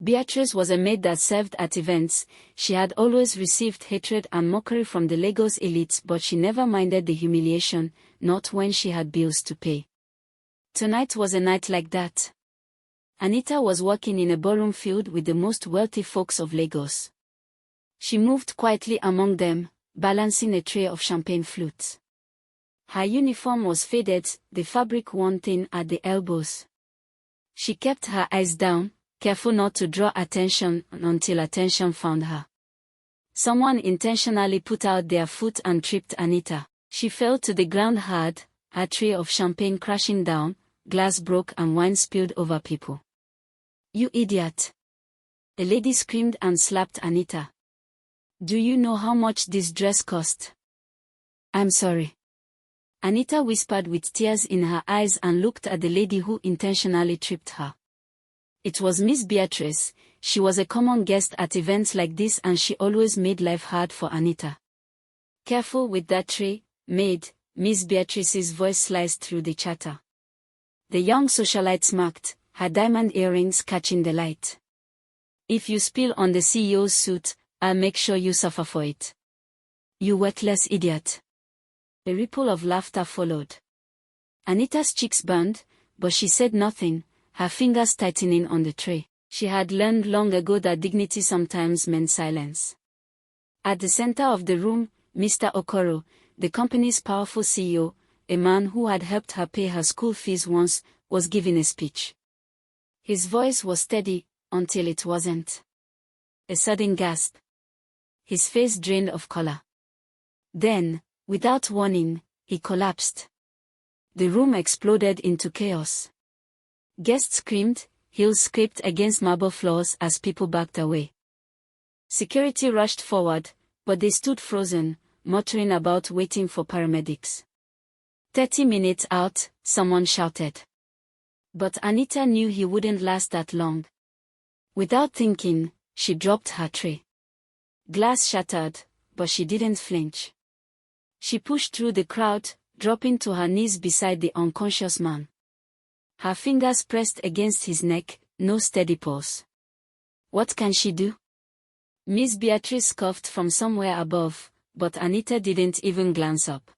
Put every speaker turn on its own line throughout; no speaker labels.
Beatrice was a maid that served at events. She had always received hatred and mockery from the Lagos elites, but she never minded the humiliation, not when she had bills to pay. Tonight was a night like that. Anita was working in a ballroom filled with the most wealthy folks of Lagos. She moved quietly among them, balancing a tray of champagne flutes. Her uniform was faded, the fabric worn thin at the elbows. She kept her eyes down, careful not to draw attention until attention found her. Someone intentionally put out their foot and tripped Anita. She fell to the ground hard, her tray of champagne crashing down, glass broke and wine spilled over people. "You idiot!" a lady screamed and slapped Anita. "Do you know how much this dress cost?" "I'm sorry." Anita whispered with tears in her eyes and looked at the lady who intentionally tripped her. It was Miss Beatrice. She was a common guest at events like this and she always made life hard for Anita. "Careful with that tray, Maid," Miss Beatrice's voice sliced through the chatter. The young socialite smirked, her diamond earrings catching the light. "If you spill on the CEO's suit, I'll make sure you suffer for it. You worthless idiot." A ripple of laughter followed. Anita's cheeks burned, but she said nothing, her fingers tightening on the tray. She had learned long ago that dignity sometimes meant silence. At the center of the room, Mr. Okoro, the company's powerful CEO, a man who had helped her pay her school fees once, was giving a speech. His voice was steady, until it wasn't. A sudden gasp. His face drained of color. Then, without warning, he collapsed. The room exploded into chaos. Guests screamed, heels scraped against marble floors as people backed away. Security rushed forward, but they stood frozen, muttering about waiting for paramedics. 30 minutes out, someone shouted. But Anita knew he wouldn't last that long. Without thinking, she dropped her tray. Glass shattered, but she didn't flinch. She pushed through the crowd, dropping to her knees beside the unconscious man. Her fingers pressed against his neck, no steady pulse. What can she do? Miss Beatrice scoffed from somewhere above, but Anita didn't even glance up.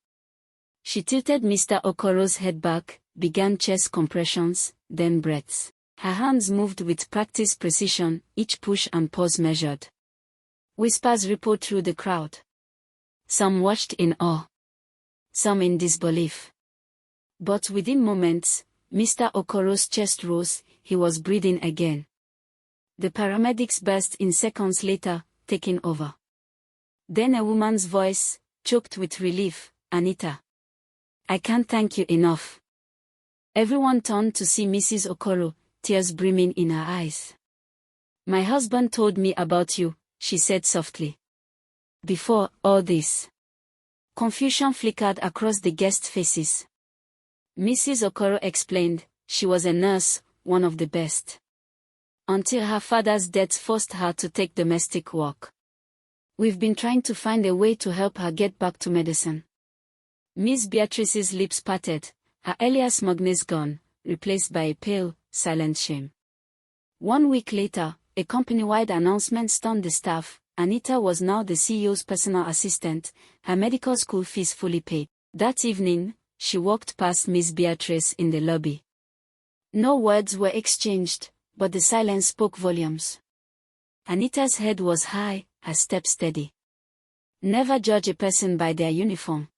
She tilted Mr. Okoro's head back, began chest compressions, then breaths. Her hands moved with practiced precision, each push and pause measured. Whispers rippled through the crowd. Some watched in awe. Some in disbelief. But within moments, Mr. Okoro's chest rose, he was breathing again. The paramedics burst in seconds later, taking over. Then a woman's voice, choked with relief, "Anita. I can't thank you enough." Everyone turned to see Mrs. Okoro, tears brimming in her eyes. "My husband told me about you," she said softly. "Before all this." Confusion flickered across the guests' faces. Mrs. Okoro explained, she was a nurse, one of the best. Until her father's death forced her to take domestic work. "We've been trying to find a way to help her get back to medicine." Miss Beatrice's lips parted, her earlier smugness gone, replaced by a pale, silent shame. 1 week later, a company-wide announcement stunned the staff. Anita was now the CEO's personal assistant, her medical school fees fully paid. That evening, she walked past Miss Beatrice in the lobby. No words were exchanged, but the silence spoke volumes. Anita's head was high, her step steady. Never judge a person by their uniform.